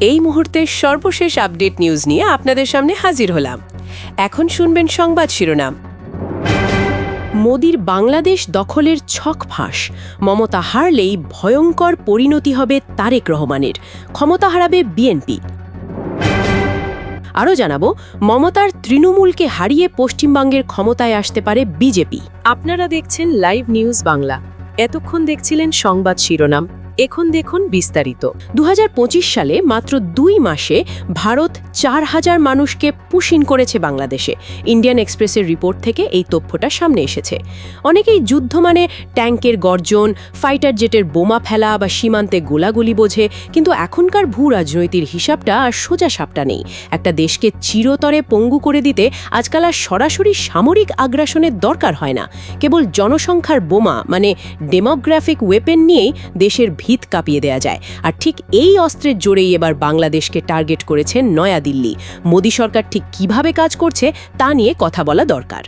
এই মুহূর্তের সর্বশেষ আপডেট নিউজ নিয়ে আপনাদের সামনে হাজির হলাম। এখন শুনবেন সংবাদ শিরোনাম। মোদির বাংলাদেশ দখলের ছক ফাঁস, মমতা হারলেই ভয়ঙ্কর পরিণতি হবে তারেক রহমানের, ক্ষমতা হারাবে বিএনপি। আরও জানাবো, মমতার তৃণমূলকে হারিয়ে পশ্চিমবঙ্গের ক্ষমতায় আসতে পারে বিজেপি। আপনারা দেখছেন লাইভ নিউজ বাংলা। এতক্ষণ দেখছিলেন সংবাদ শিরোনাম, এখন দেখুন বিস্তারিত। ২০২৫ সালে মাত্র ২ মাসে ভারত ৪,০০০ মানুষকে পুশ ইন করেছে বাংলাদেশে। ইন্ডিয়ান এক্সপ্রেসের রিপোর্ট থেকে এই তথ্যটা সামনে এসেছে। অনেকেই যুদ্ধ মানে ট্যাঙ্কের গর্জন, ফাইটার জেটের বোমা ফেলা বা সীমান্তে গোলাগুলি বোঝে, কিন্তু এখনকার ভূ রাজনৈতিক হিসাবটা আর সোজা সাপটা নেই। একটা দেশকে চিরতরে পঙ্গু করে দিতে আজকাল আর সরাসরি সামরিক আগ্রাসনের দরকার হয় না। কেবল জনসংখ্যার বোমা মানে ডেমোগ্রাফিক ওয়েপেন নিয়েই দেশের ভিত কাঁপিয়ে দেয়া যায়। আর ঠিক এই অস্ত্রের জোরেই এবার বাংলাদেশকে টার্গেট করেছে নয়াদিল্লি। মোদি সরকার ঠিক কিভাবে কাজ করছে তা নিয়ে কথা বলা দরকার।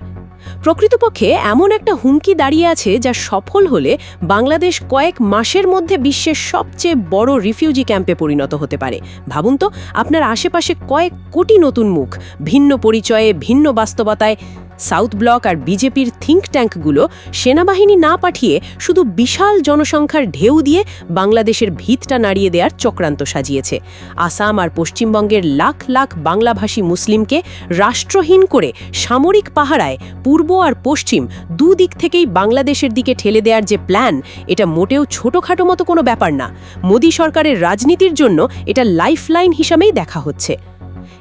প্রকৃতপক্ষে এমন একটা হুমকি দাঁড়িয়ে আছে যা সফল হলে বাংলাদেশ কয়েক মাসের মধ্যে বিশ্বের সবচেয়ে বড় রিফিউজি ক্যাম্পে পরিণত হতে পারে। ভাবুন তো, আপনার আশেপাশে কয়েক কোটি নতুন মুখ, ভিন্ন পরিচয়ে, ভিন্ন বাস্তবতায়। সাউথ ব্লক আর বিজেপির থিঙ্ক ট্যাঙ্কগুলো সেনাবাহিনী না পাঠিয়ে শুধু বিশাল জনসংখ্যার ঢেউ দিয়ে বাংলাদেশের ভিতটা নাড়িয়ে দেওয়ার চক্রান্ত সাজিয়েছে। আসাম আর পশ্চিমবঙ্গের লাখ লাখ বাংলাভাষী মুসলিমকে রাষ্ট্রহীন করে সামরিক পাহারায় পূর্ব আর পশ্চিম দুদিক থেকেই বাংলাদেশের দিকে ঠেলে দেওয়ার যে প্ল্যান, এটা মোটেও ছোটোখাটো মতো কোনো ব্যাপার না। মোদি সরকারের রাজনীতির জন্য এটা লাইফলাইন হিসাবেই দেখা হচ্ছে।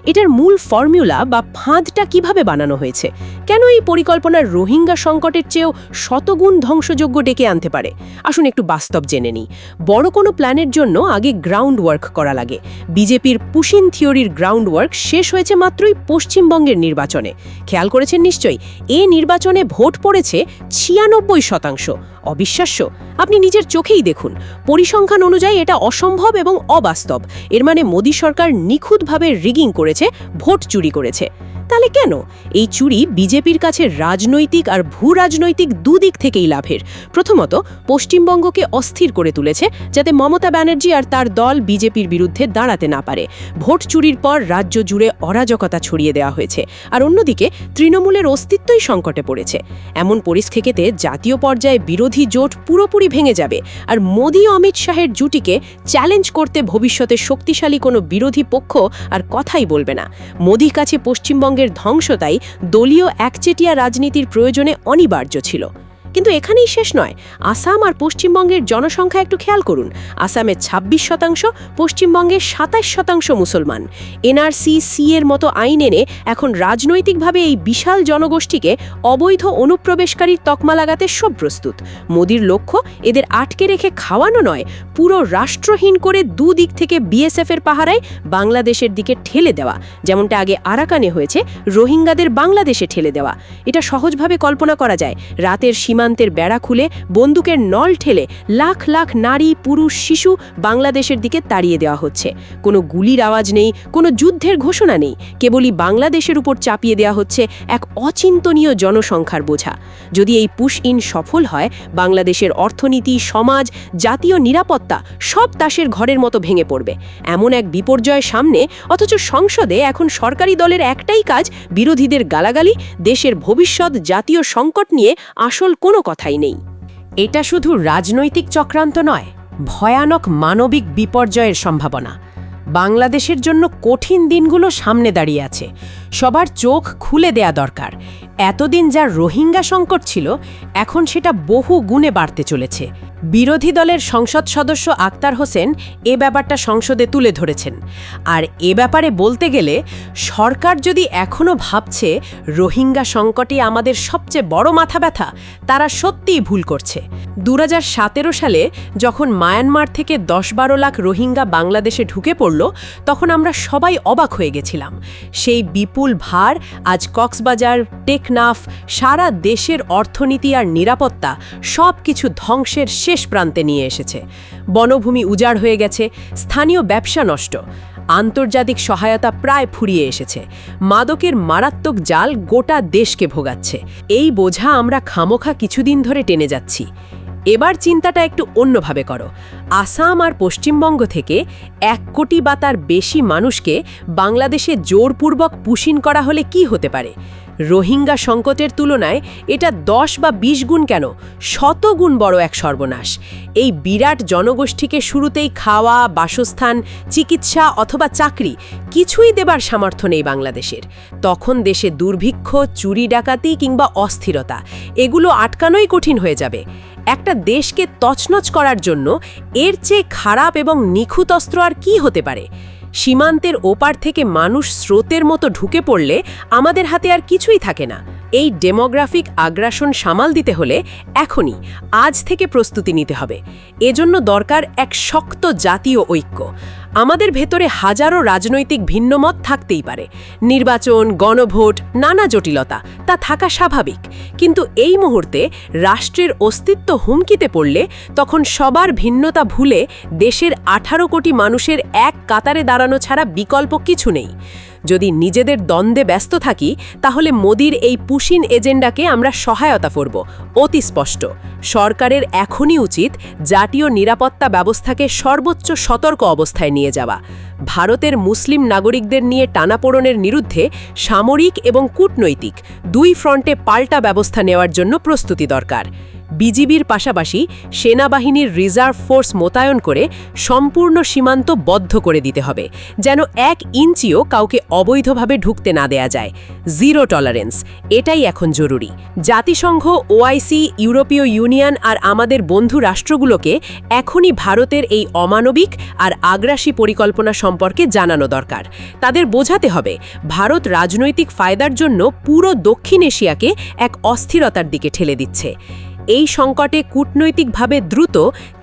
এটার মূল ফর্মুলা বা ফাঁদটা কিভাবে বানানো হয়েছে? কেন এই পরিকল্পনার রোহিঙ্গা সংকটের চেয়েও শতগুণ ধ্বংসযোগ্য ডেকে আনতে পারে? আসুন একটু বাস্তব জেনে নিই। বড় কোনো প্ল্যানের জন্য আগে গ্রাউন্ড ওয়ার্ক করা লাগে। বিজেপির পুশিন থিওরির গ্রাউন্ড ওয়ার্ক শেষ হয়েছে মাত্রই পশ্চিমবঙ্গের নির্বাচনে। খেয়াল করেছেন নিশ্চয়ই, এই নির্বাচনে ভোট পড়েছে ৯৬%। অবিশ্বাস্য? আপনি নিজের চোখেই দেখুন। পরিসংখ্যান অনুযায়ী এটা অসম্ভব এবং অবাস্তব। এর মানে মোদি সরকার নিখুঁতভাবে রিগিং করেছে, ভোট চুরি করেছে। তাহলে কেন? এই চুরি বিজেপির কাছে রাজনৈতিক আর ভূ রাজনৈতিক দুদিক থেকেই লাভের। প্রথমত, পশ্চিমবঙ্গকে অস্থির করে তুলেছে যাতে মমতা ব্যানার্জি আর তার দল বিজেপির বিরুদ্ধে দাঁড়াতে না পারে। ভোট চুরির পর রাজ্য জুড়ে অরাজকতা ছড়িয়ে দেওয়া হয়েছে। আর অন্যদিকে তৃণমূলের অস্তিত্বই সংকটে পড়েছে। এমন পরিস্থিতিতে জাতীয় পর্যায়ে বিরোধী জোট পুরোপুরি ভেঙে যাবে। আর মোদি অমিত শাহের জুটিকে চ্যালেঞ্জ করতে ভবিষ্যতে শক্তিশালী কোনো বিরোধী পক্ষ আর কথাই বলবে না। মোদির কাছে পশ্চিমবঙ্গের ধ্বংসতাই দলীয় একচেটিয়া রাজনীতির প্রয়োজনে অনিবার্য ছিল। কিন্তু এখানেই শেষ নয়। আসাম আর পশ্চিমবঙ্গের জনসংখ্যা একটু খেয়াল করুন। আসামে ২৬%, পশ্চিমবঙ্গে ২৭% মুসলমান। NRC এর মতো আইন এনে এখন রাজনৈতিকভাবে এই বিশাল জনগোষ্ঠীকে অবৈধ অনুপ্রবেশকারীর তকমা লাগাতে সব প্রস্তুত। মোদির লক্ষ্য এদের আটকে রেখে খাওয়ানো নয়, পুরো রাষ্ট্রহীন করে দুদিক থেকে BSF এর পাহারায় বাংলাদেশের দিকে ঠেলে দেওয়া। যেমনটা আগে আরাকানে হয়েছে, রোহিঙ্গাদের বাংলাদেশে ঠেলে দেওয়া। এটা সহজভাবে কল্পনা করা যায়। রাতের সীমান্তের বেড়া খুলে বন্দুকের নল ঠেলে লাখ লাখ নারী, পুরুষ, শিশু বাংলাদেশের দিকে তাড়িয়ে দেওয়া হচ্ছে। কোনো গুলির আওয়াজ নেই, কোনো যুদ্ধের ঘোষণা নেই, কেবলই বাংলাদেশের উপর চাপিয়ে দেওয়া হচ্ছে এক অচিন্তনীয় জনসংখ্যার বোঝা। যদি এই পুশ ইন সফল হয়, বাংলাদেশের অর্থনীতি, সমাজ, জাতীয় নিরাপত্তা সব তাসের ঘরের মতো ভেঙে পড়বে। এমন এক বিপর্যয় সামনে, অথচ সংসদে এখন সরকারি দলের একটাই কাজ বিরোধীদের গালাগালি। দেশের ভবিষ্যৎ, জাতীয় সংকট নিয়ে আসল কোনো কথাই নেই। এটা শুধু রাজনৈতিক চক্রান্ত নয়, ভয়ানক মানবিক বিপর্যয়ের সম্ভাবনা। বাংলাদেশের জন্য কঠিন দিনগুলো সামনে দাঁড়িয়ে আছে। সবার চোখ খুলে দেয়া দরকার। এতদিন যা রোহিঙ্গা সংকট ছিল, এখন সেটা বহু গুণে বাড়তে চলেছে। বিরোধী দলের সংসদ সদস্য আক্তার হোসেন এ ব্যাপারটা সংসদে তুলে ধরেছেন। আর এ ব্যাপারে বলতে গেলে, সরকার যদি এখনও ভাবছে রোহিঙ্গা সংকটই আমাদের সবচেয়ে বড় মাথা ব্যথা, তারা সত্যিই ভুল করছে। ২০১৭ সালে যখন মায়ানমার থেকে ১০-১২ লাখ রোহিঙ্গা বাংলাদেশে ঢুকে পড়ল, তখন আমরা সবাই অবাক হয়ে গেছিলাম। সেই বিপুল ভার আজ কক্সবাজার, টেকনাফ, সারা দেশের অর্থনীতি আর নিরাপত্তা সব কিছু ধ্বংসের শেষ প্রান্তে নিয়ে এসেছে। বনভূমি উজাড় হয়ে গেছে, স্থানীয় ব্যবসা নষ্ট, আন্তর্জাতিক সহায়তা প্রায় ফুরিয়ে এসেছে। মাদকের মারাত্মক জাল গোটা দেশকে ভোগাচ্ছে। এই বোঝা আমরা খামোখা কিছুদিন ধরে টেনে যাচ্ছি। এবার চিন্তাটা একটু অন্যভাবে করো। আসাম আর পশ্চিমবঙ্গ থেকে 1 কোটি বা তার বেশি মানুষকে বাংলাদেশে জোরপূর্বক পুশিন করা হলে কি হতে পারে? রোহিঙ্গা সংকটের তুলনায় এটা 10 বা 20 গুণ কেন, 100 গুণ বড় এক সর্বনাশ। এই বিরাট জনগোষ্ঠীকে শুরুতেই খাওয়া, বাসস্থান, চিকিৎসা অথবা চাকরি কিছুই দেবার সামর্থ্য নেই বাংলাদেশের। তখন দেশে দুর্ভিক্ষ, চুরি ডাকাতি কিংবা অস্থিরতা এগুলো আটকানোই কঠিন হয়ে যাবে। একটা দেশকে তছনছ করার জন্য এর চেয়ে খারাপ এবং নিখুঁত অস্ত্র আর কি হতে পারে? সীমান্তের ওপার থেকে মানুষ স্রোতের মতো ঢুকে পড়লে আমাদের হাতে আর কিছুই থাকে না। এই ডেমোগ্রাফিক আগ্রাসন সামাল দিতে হলে এখনই, আজ থেকে প্রস্তুতি নিতে হবে। এজন্য দরকার এক শক্ত জাতীয় ঐক্য। আমাদের ভেতরে হাজারো রাজনৈতিক ভিন্নমত থাকতেই পারে, নির্বাচন, গণভোট, নানা জটিলতা, তা থাকা স্বাভাবিক। কিন্তু এই মুহূর্তে রাষ্ট্রের অস্তিত্ব হুমকিতে পড়লে তখন সবার ভিন্নতা ভুলে দেশের 18 কোটি মানুষের এক কাতারে দাঁড়ানো ছাড়া বিকল্প কিছু নেই। যদি নিজেদের দ্বন্দ্বে ব্যস্ত থাকি তাহলে মোদির এই পুশিন এজেন্ডাকে আমরা সহায়তা করব। অতি স্পষ্ট, সরকারের এখনই উচিত জাতীয় নিরাপত্তা ব্যবস্থাকে সর্বোচ্চ সতর্ক অবস্থায় নিয়ে যাওয়া। ভারতের মুসলিম নাগরিকদের নিয়ে টানাপোড়েনের বিরুদ্ধে সামরিক এবং কূটনৈতিক 2 ফ্রন্টে পাল্টা ব্যবস্থা নেওয়ার জন্য প্রস্তুতি দরকার। বিজিবির পাশাপাশি সেনাবাহিনীর রিজার্ভ ফোর্স মোতায়েন করে সম্পূর্ণ সীমান্ত বদ্ধ করে দিতে হবে, যেন 1 ইঞ্চিও কাউকে অবৈধভাবে ঢুকতে না দেয়া যায়। জিরো টলারেন্স, এটাই এখন জরুরি। জাতিসংঘ, ওআইসি, ইউরোপীয় ইউনিয়ন আর আমাদের বন্ধু রাষ্ট্রগুলোকে এখনই ভারতের এই অমানবিক আর আগ্রাসী পরিকল্পনা সম্পর্কে জানানো দরকার। তাদের বোঝাতে হবে ভারত রাজনৈতিক ফায়দার জন্য পুরো দক্ষিণ এশিয়াকে এক অস্থিরতার দিকে ঠেলে দিচ্ছে। এই সংকটে কূটনৈতিকভাবে দ্রুত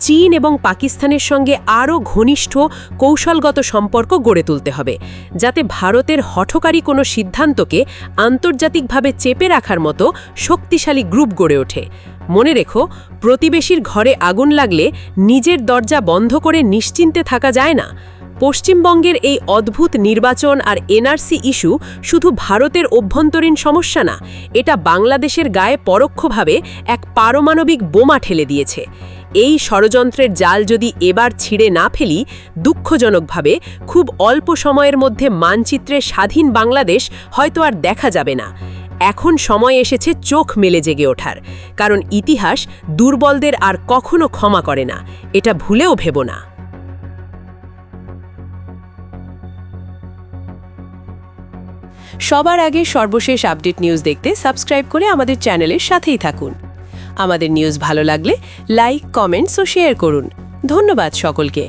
চীন এবং পাকিস্তানের সঙ্গে আরও ঘনিষ্ঠ কৌশলগত সম্পর্ক গড়ে তুলতে হবে, যাতে ভারতের হঠকারী কোনো সিদ্ধান্তকে আন্তর্জাতিকভাবে চেপে রাখার মতো শক্তিশালী গ্রুপ গড়ে ওঠে। মনে রেখো, প্রতিবেশীর ঘরে আগুন লাগলে নিজের দরজা বন্ধ করে নিশ্চিন্তে থাকা যায় না। পশ্চিমবঙ্গের এই অদ্ভুত নির্বাচন আর এনআরসি ইস্যু শুধু ভারতের অভ্যন্তরীণ সমস্যা না, এটা বাংলাদেশের গায়ে পরোক্ষভাবে এক পারমাণবিক বোমা ঠেলে দিয়েছে। এই ষড়যন্ত্রের জাল যদি এবার ছিঁড়ে না ফেলি, দুঃখজনকভাবে খুব অল্প সময়ের মধ্যে মানচিত্রে স্বাধীন বাংলাদেশ হয়তো আর দেখা যাবে না। এখন সময় এসেছে চোখ মেলে জেগে ওঠার, কারণ ইতিহাস দুর্বলদের আর কখনো ক্ষমা করে না, এটা ভুলেও ভেবো না। সবার আগে সর্বশেষ আপডেট নিউজ দেখতে সাবস্ক্রাইব করে আমাদের চ্যানেলের সাথেই থাকুন। আমাদের নিউজ ভালো লাগলে লাইক, কমেন্টস ও শেয়ার করুন। ধন্যবাদ সকলকে।